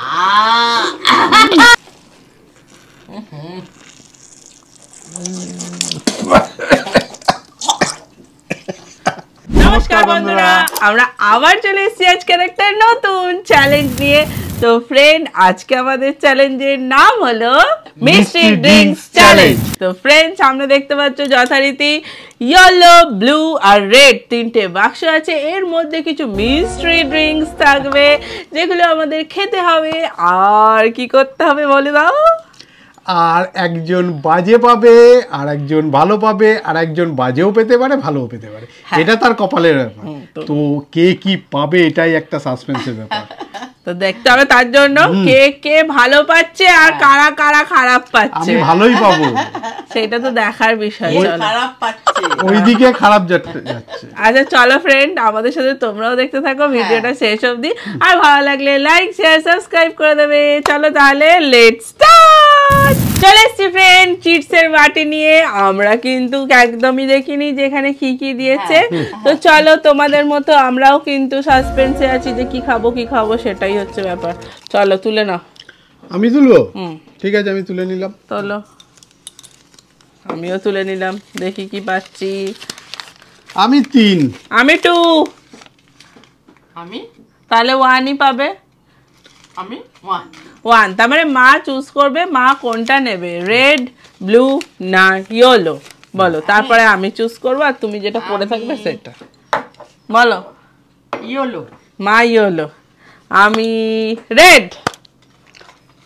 নমস্কার বন্ধুরা, আমরা আবার চলে এসেছি আজকে একটা নতুন চ্যালেঞ্জ নিয়ে। তো ফ্রেন্ড, আজকে আমাদের চ্যালেঞ্জের নাম হলো মিস্ট্রি ড্রিঙ্কস চ্যালেঞ্জ। তো ফ্রেন্ড, সামনে দেখতে পাচ্ছ যথারীতি ইয়েলো, ব্লু আর রেড তিনটে বাক্স আছে। এর মধ্যে কিছু মিস্ট্রি ড্রিঙ্কস থাকবে যেগুলো আমাদের খেতে হবে। আর কি করতে হবে বলে দাও? আর একজন বাজে পাবে, আর একজন ভালো পাবে, আর একজন বাজেও পেতে পারে, ভালোও পেতে পারে। এটা তার কপালের ব্যাপার। তো কে কি পাবে এটাই একটা সাসপেন্সের ব্যাপার। তো দেখতে হবে তার জন্য কে কে ভালো পাচ্ছে আর কারা কারা খারাপ পাচ্ছে। আমি ভালোই পাবো সেটা তো দেখার বিষয়। খারাপ পাচ্ছে, ওইদিকে খারাপ যাচ্ছে। আচ্ছা চলো ফ্রেন্ড, আমাদের সাথে তোমরাও দেখতে থাকো ভিডিওটা শেষ অবধি। আর ভালো লাগলে লাইক, শেয়ার, সাবস্ক্রাইব করে দেবে। চলো তাহলে লেটস স্টার্ট। চলে এসছি ফ্রেন্ড চিটসের বাটি নিয়ে। আমরা কিন্তু একদমই দেখিনি যেখানে কি কি দিয়েছে। তো চলো, তোমাদের মতো আমরাও কিন্তু সাসপেন্সে আছি যে কি খাবো সেটাই হচ্ছে ব্যাপার। চলো তুলে নাও। আমি তুলবো? ঠিক আছে, আমি তুলে নিলাম। চলো, আমিও তুলে নিলাম। দেখি কি পাচ্ছি। আমি 3, আমি 2, আমি তাহলে 1ই পাবে। আমি 1 1, তার মানে মা চুজ করবে মা কোনটা নেবে, রেড, ব্লু না ইয়েলো। বলো, তারপরে আমি চুজ করবো আর তুমি যেটা পড়ে থাকবে সেটা বলো। ইয়েলো। মা ইয়েলো, আমি রেড।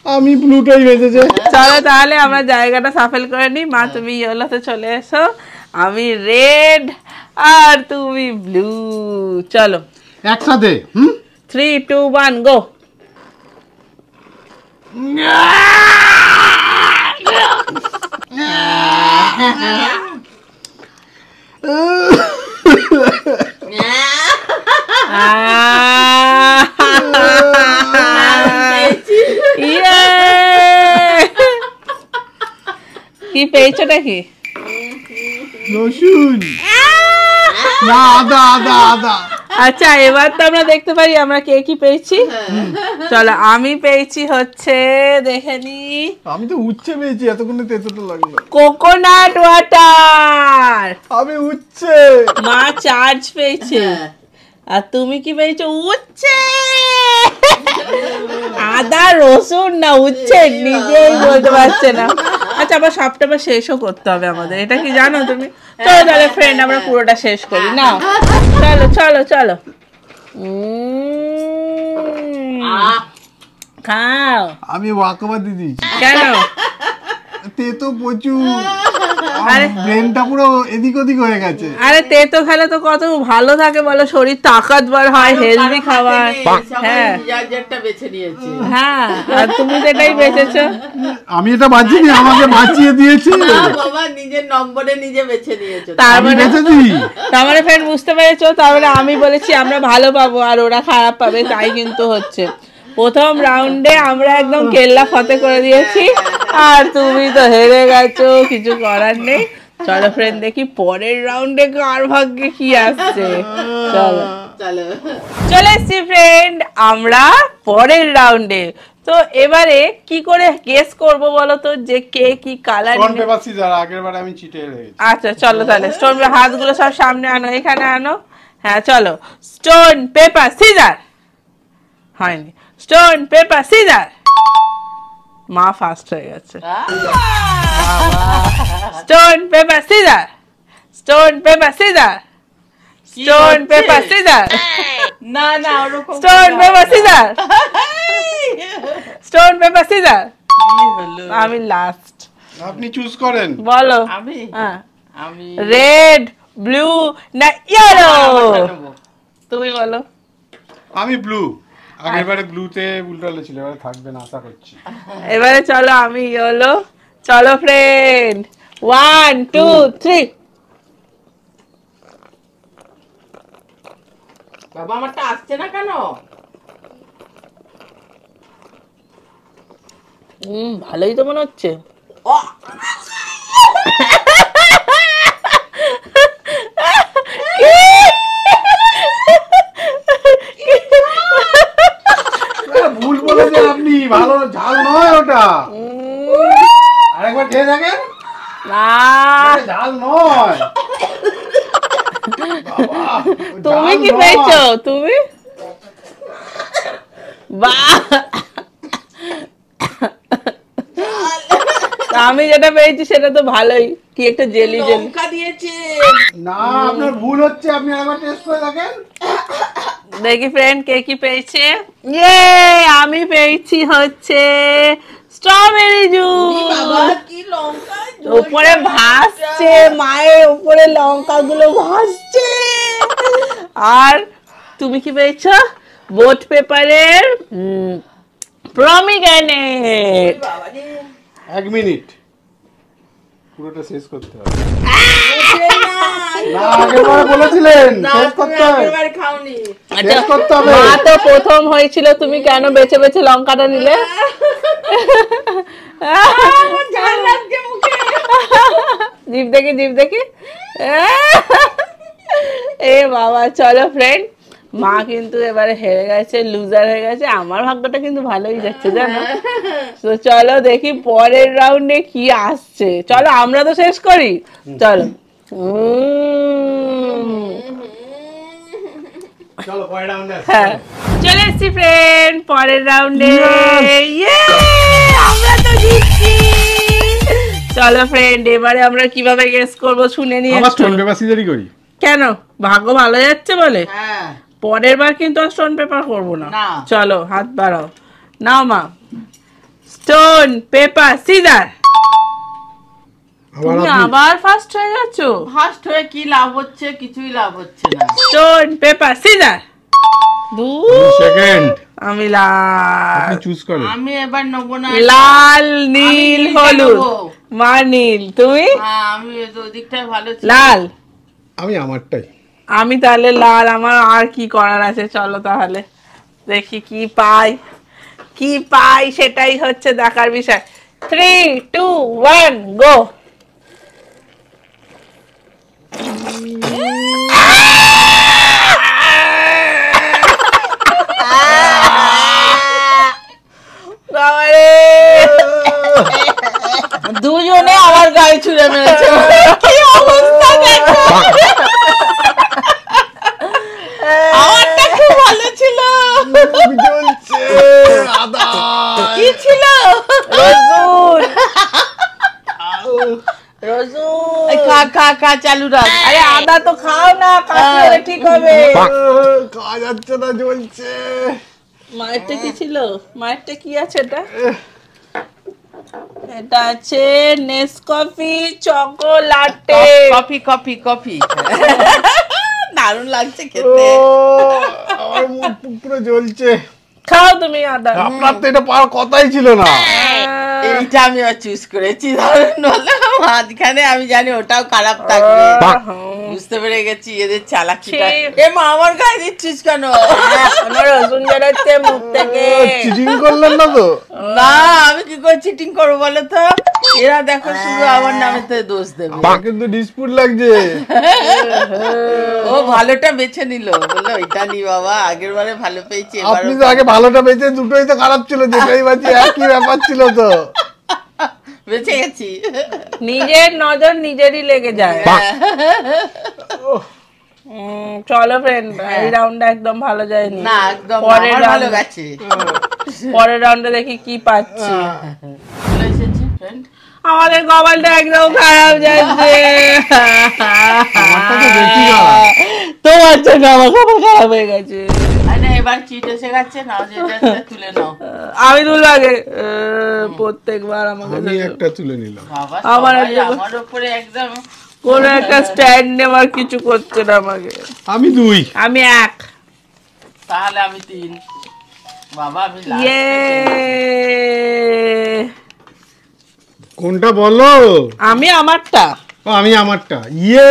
আমি ব্লুটাই বেঁচেছে। চলো তাহলে আমরা জায়গাটা সাফেল করে নিই। মা তুমি ইয়েলোতে চলে এসো, আমি রেড আর তুমি ব্লু। চলো একসাথে 3, 2, 1 গো। কি পেয়েছোটা কি? রসুন না, আদা আদা আদা। আচ্ছা, এবার তো আমরা দেখতে পারি আমরা কে কি পেয়েছি। চলো, আমি পেয়েছি হচ্ছে, দেখে নি, আমি তো উচ্ছে পেয়েছি। এতক্ষণে তেতোটা লাগলো। Coconut water. আমি উচ্ছে। মা চার্জ পেয়েছে। আর তুমি কি পেয়েছো? উচ্ছে। আদা রসুন না উচ্ছে, নিজেই বলতে পারছে না। আচ্ছা, আবার সবটা আবার শেষও করতে হবে আমাদের, এটা কি জানো তুমি? চলো তাহলে ফ্রেন্ড, আমরা পুরোটা শেষ করি না। চলো চলো চলো, খাও। আমি ওয়াকবা দিদি। কেন? তেতো প্রচুর, ব্রেনটা পুরো এদিক ওদিক হয়ে গেছে। আরে তেতো খেলে তো কত ভালো থাকে বলো, শরীর তাকতবার হয়, হেলদি খাবার। হ্যাঁ বেছে নিয়েছে। হ্যাঁ, আর তুমি তো এটাই বেঁচেছো। আমি এটা বাঁচিনি, আমাকে বাঁচিয়ে দিয়েছে। বাবা নিজের নম্বরে নিজে বেছে নিয়েছে। তার মানে ফ্রেন্ড বুঝতে পেরেছো, তাহলে আমি বলেছি আমরা ভালো পাবো আর ওরা খারাপ পাবে, তাই কিন্তু হচ্ছে। প্রথম রাউন্ডে আমরা একদম কেল্লা ফতে করে দিয়েছি আর তুমি তো হেরে গেছো, কিছু করার নেই। চলো ফ্রেন্ড, দেখি পরের রাউন্ডে কার ভাগ্যে কি আসছে। চলো চলো, চলে এসছি ফ্রেন্ড আমরা পরের রাউন্ডে। তো এবারে কি করে গেস করব বলো তো যে কে কি কালার। স্টোন পেপার সিজার, আগেরবারে আমি চিটে গেছি। আচ্ছা চলো তাহলে স্টোন পেপার, হাতগুলো সব সামনে আনো, এখানে আনো। হ্যাঁ চলো, স্টোন পেপার সিজার। হয়নি, স্টোন পেপার সিজার। মা ফার্স্ট হয়ে গেছে। Stone paper scissor, stone paper scissor, stone paper scissor. না না ওরকম stone paper scissor, stone paper scissor. আমি লাস্ট। আপনি চুজ করেন। বলো। আমি হ্যাঁ, আমি রেড, ব্লু না ইয়েলো? তুমি বলো। আমি ব্লু। আগেরবারে ব্লুতে উল্টালে ছিল, এবারে থাকবে না আশা করছি। এবারে চলো আমি ইয়েলো। চলো ফ্রেন্ড, 1, 2, 3। বাবা আমারটা আসছে না কেন? ভালোই তো মনে হচ্ছে। ভুল বলে আপনি ভালো ঝাল নয় ওটা। আরেকবার খেয়ে দেখেন। না ঝাল নয়। তুমি কি পেয়েছো? তুমি আমি যেটা পেয়েছি সেটা তো ভালোই, কি একটা জেলি জেলি। লঙ্কা দিয়েছে। না আপনার ভুল হচ্ছে, আপনি আরেকবার টেস্ট করে দেখেন। দেখি ফ্রেন্ড কে কি পেয়েছে। ইয়ে, আমি পেয়েছি হচ্ছে স্ট্রবেরি বাবা জুস। কি লঙ্কা উপরে ভাসছে, মায়ের উপরে লঙ্কা গুলো ভাসছে। আর তুমি কি পেয়েছো? বোট পেপারের প্রমিগ্রেনেট। বাবা রে 1 মিনিট পুরোটা শেষ করতে হবে। না না আগেরবার বলেছিলেন না শেষ তুমি করতে হবে। আগেরবার খাওনি। শেষ করতে হবে। মা তো প্রথম হয়েছিল, তুমি কেন বেছে বেছে লঙ্কাটা নিলে? আমার ঝাল লাগছে মুখে। জিভ দেখি, জিভ দেখি। এ বাবা, চলো ফ্রেন্ড, মা কিন্তু এবারে হেরে গেছে, লুজার হয়ে গেছে। আমার ভাগ্যটা কিন্তু ভালোই যাচ্ছে জানো। তো চলো দেখি পরের রাউন্ডে কি আসছে। চলো আমরা তো শেষ করি, চলো। চলো পরের রাউন্ডে হ্যাঁ, চলে এসছি ফ্রেন্ড পরের রাউন্ডে। আমরা তো জিতছি। চলো ফ্রেন্ড, এবারে আমরা কিভাবে গেস করব শুনে নিয়ে। আবার স্টোন পেপার সিজারই করি। কেন, ভাগ্য ভালো যাচ্ছে বলে? হ্যাঁ পরের বার কিন্তু আর স্টোন পেপার করবো না। না। চলো হাত বাড়াও, নাও মা। Stone paper scissor. তুমি আবার ফার্স্ট হয়ে গেছো। ফার্স্ট হয়ে কি লাভ হচ্ছে? কিছুই লাভ হচ্ছে না। Stone paper scissor. সেকেন্ড আমি লাল। আপনি চুজ করেন। আমি এবার নেবো না। লাল নীল নীলটা হলুদ। নেবো। মা নীল, তুমি হ্যাঁ আমি ওদিকটাই ভালো ছিল। লাল। আমি আমারটাই। আমি তাহলে লাল। আমার আর কি করার আছে, চলো তাহলে দেখি কি পাই। কি পাই সেটাই হচ্ছে দেখার বিষয়। 3, 2, 1 গো। দুজনে আমার গায়ে ছুঁড়ে মেরেছে। কি অবস্থা দেখো। আমারটা খুব ভালো ছিল। জ্বলছে আদা। কি ছিল? রসুন। রসুন। খা খা খা চালু রাখ। আরে আদা তো খাও না, কাশলে ঠিক হবে। খাওয়া যাচ্ছে না, জ্বলছে। মায়েরটা কি ছিল? মায়েরটা কি আছে এটা? এটা আছে Nescafe chocolatey. Coffee coffee coffee. দারুণ লাগছে খেতে। আমার মুখ পুরো জ্বলছে। খাও তুমি আদা। আপনার তো এটা পাওয়ার কথাই ছিল না। এইটা আমি চুজ করেছি, ধরুন হলো মাঝখানে। আমি জানি ওটাও খারাপ থাকবে, বুঝতে পেরে গেছি এদের চালাকিটা। ছি। এ মা আমার গায়ে দিচ্ছিস কেন? আমার রসুন বেরোচ্ছে মুখ থেকে। চিটিং করলেন না তো? না আমি কি করে চিটিং করবো বলো তো? এরা দেখো শুধু আমার নামে তো দোষ দেবে। আমার কিন্তু ডিসপুট লাগছে। ও ভালোটা বেছে নিল, বললো এটা নি বাবা, আগের বারে ভালো পেয়েছি এবার। আপনি তো আগে ভালোটা বেঁচে, দুটোই তো খারাপ ছিল, যেটাই বাঁচি একই ব্যাপার ছিল তো। বেঁচে গেছি। নিজের নজর নিজেরই লেগে যায়। চলো ফ্রেন্ড, এই রাউন্ডটা একদম ভালো যায়নি। না একদম পরের আমার ভালো round- গেছে। পরের রাউন্ডে দেখি কি পাচ্ছি। চলে এসেছি ফ্রেন্ড। আমাদের কপালটা একদম খারাপ যাচ্ছে। আমারটা তো বেশি খারাপ। তোমার জন্য আমার কপাল খারাপ হয়ে গেছে। আরে এবার চিট এসে গেছে, নাও যেটা তুলে নাও। আমি তুলবো আগে। প্রত্যেকবার আমাকে আমি একটা তুলে নিলাম। বাবা আমার সবাই একদম- আমার উপরে একদম। কোনো একটা স্ট্যান্ড নেওয়ার কিছু করছে না আমাকে। আমি 2। আমি 1। তাহলে আমি 3। বাবা আমি last ইয়ে, কোনটা বলো? আমি আমারটা। ও, আমি আমারটা। ইয়ে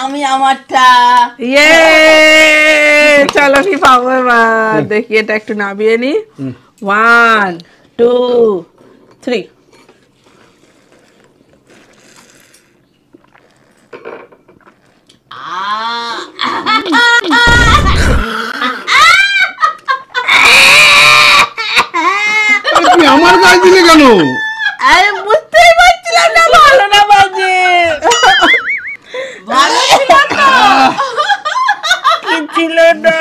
আমি আমারটা। ইয়ে, চলো কি পাবো এবার দেখি। এটা একটু নামিয়ে নি। 1, 2, 3। আমার গায়ে দিলে কেন? আরে বুঝতেই পারছিলাম না ভালো না বাজে। ভালো ছিল তো। কি ছিল না।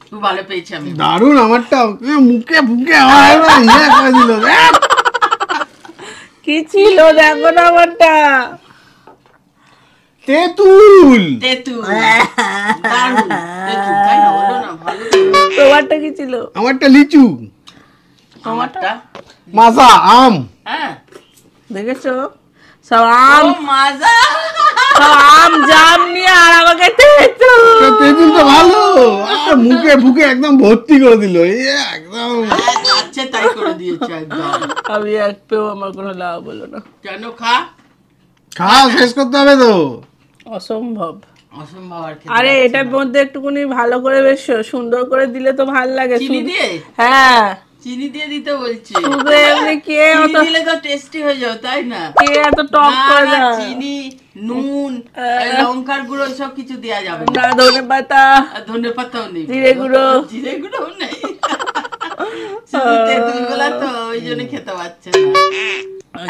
খুব ভালো পেয়েছি আমি। দারুণ আমারটা মুখে ফুকে আমার ইয়ে করে দিল। কি ছিল দেখো না আমারটা। তেঁতুল। তেঁতুল। দারুণ। তেঁতুল, তাই না? বলো না, ভালো তো। তোমারটা কি ছিল? আমারটা লিচু। আমারটা? মাজা আম। হ্যাঁ। দেখেছো সব আম, ও মাজা। সব আম জাম নিয়ে আর আমাকে তেঁতুল। তেঁতুল তো ভালো, আর মুখে ফুকে একদম ভর্তি করে দিল। একদম আচ্ছা, তাই করে দিয়েছে একদম। আমি এক পেও আমার কোনো লাভ হলো না। কেন? খা। খাওয়া শেষ করতে হবে তো। অসম্ভব। অসম্ভব আর খেতে আরে পারছি এটার না। মধ্যে একটুখানি ভালো করে বেশ সুন্দর করে দিলে তো ভাল লাগে। চিনি দিয়ে? হ্যাঁ, চিনি দিয়ে দিতে বলছি। শুধু এমনি কে চিনি অত দিলে তো টেস্টি হয়ে যাও, তাই না? কে এত টক না, করে না, দেয়? চিনি, নুন, লঙ্কার গুঁড়ো সব কিছু দেওয়া যাবে না। না ধনে পাতা, আর ধনে পাতাও নেই। জিরে গুঁড়ো। জিরে গুঁড়োও নেই। শুধু তেঁতুল গুলা তো, ওই জন্য খেতে পারছে না।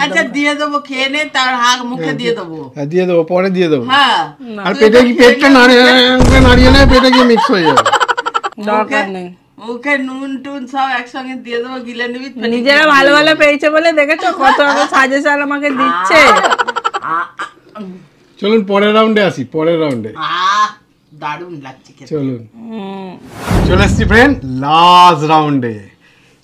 আচ্ছা, দিয়ে দেবো, খেয়ে নে, তার হাত মুখে দিয়ে দেবো। হ্যাঁ, দিয়ে দেবো, পরে দিয়ে দেবো। হ্যাঁ। না। আর পেটে কি পেটটা নাড়িয়ে নেয়, পেটে গিয়ে মিক্স হয়ে যাবে। দরকার নেই। মুখে নুন টুন সব একসঙ্গে দিয়ে দেবো, গিলে নিবি। নিজেরা ভালো ভালো পেয়েছে বলে দেখেছো কত সাজেশন আমাকে দিচ্ছে। চলুন পরের রাউন্ডে আসি, পরের রাউন্ডে দারুণ লাগছে খেতে। চলুন। চলে এসছি ফ্রেন্ড লাস্ট রাউন্ডে।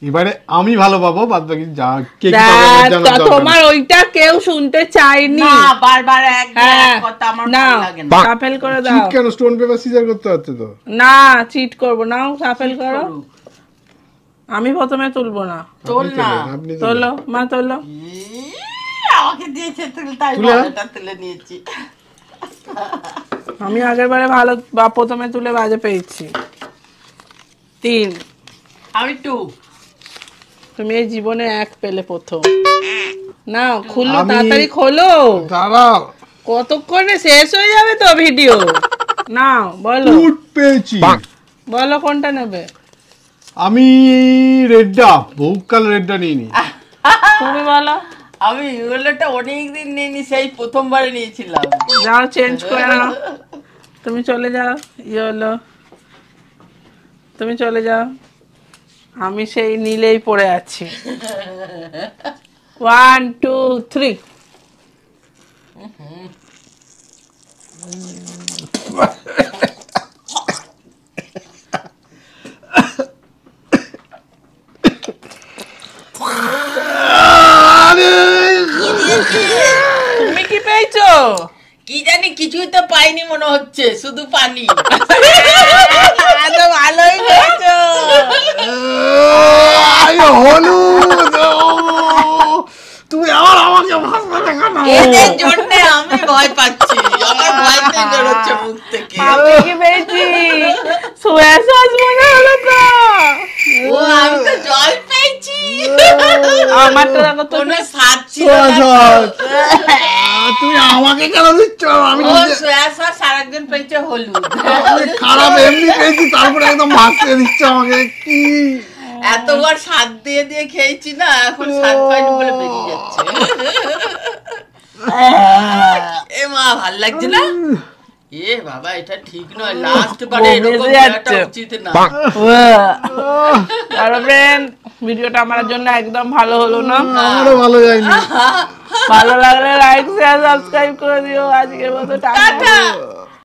এবারে আমি ভালো পাবো, বাদ বাকি যা কে কি পাবে আমার জানার দরকার নেই। তোমার ওইটা কেউ শুনতে চায়নি। না, বারবার এক হ্যাঁ, কথা আমার না ভালো লাগে না। সাফেল করে দাও। চিট কেন? স্টোন পেপার সিজার করতে হচ্ছে তো। না চিট করবো না, সাফেল করো। করুক। আমি প্রথমে তুলবো না। তোল আপনি না। তোলেন, আপনি তোলেন। তোলো মা তোলো। আমাকে দিয়েছে তুলে, তাই তুলে? ভালোটা তুলে নিয়েছি। আমি আগের বারে ভালো বা প্রথমে তুলে বাজে পেয়েছি। 3। আমি 2। তুমি এই জীবনে 1 পেলে প্রথম। না খুলো, আমি- তাড়াতাড়ি খোলো। দাঁড়াও, কতক্ষণে শেষ হয়ে যাবে তো ভিডিও। না বলো, ফুড পেয়েছি। বলো কোনটা নেবে। আমি রেডটা, বহুকাল রেডটা নিইনি। তুমি বলো। আমি ইয়েলোটা অনেকদিন নিইনি, সেই প্রথমবারে নিয়েছিলাম। যাও চেঞ্জ করে নাও। তুমি চলে যাও, ইয়েলো তুমি চলে যাও। আমি সেই নীলেই পড়ে আছি। 1 2 3। তুমি কি পেয়েছো? কি জানি, কিছুই তো পাইনি মনে হচ্ছে, শুধু পানি। তো ভালোই পেয়েছো। হলুদ, তুমি আবার আমাকে ভাসবে কেন? এদের জন্য আমি ভয় পাচ্ছি, আমার ভয়তে বেরোচ্ছে মুখ থেকে। আমি কি পেয়েছি? সোয়া সস মনে হলো তো। ও, আমি তো জল পেয়েছি। আমার তো দেখো তো কোনো স্বাদ ছিল সোয়া না সস। তো। তুমি আমাকে কেন দিচ্ছ? আমি ও নিজে- সোয়া সস আরেকজন পেয়েছে হলুদ। আমি খারাপ এমনি পেয়েছি, তারপরে একদম ভাসতে দিচ্ছ আমাকে। কি এতবার স্বাদ দিয়ে দিয়ে খেয়েছি না, এখন স্বাদ পাইনি বলে বেরিয়ে যাচ্ছে। এ মা, ভাল লাগছে না? এ বাবা, এটা ঠিক নয়, লাস্ট বারে বমি এরকম এসে করাটা যাচ্ছে। উচিত না। আর ফ্রেন্ড ভিডিওটা আমার জন্য একদম ভালো হলো না। আমারও ভালো যায়নি। ভালো লাগলে লাইক শেয়ার সাবস্ক্রাইব করে দিও। আজকের মতো টাটা। টাটা।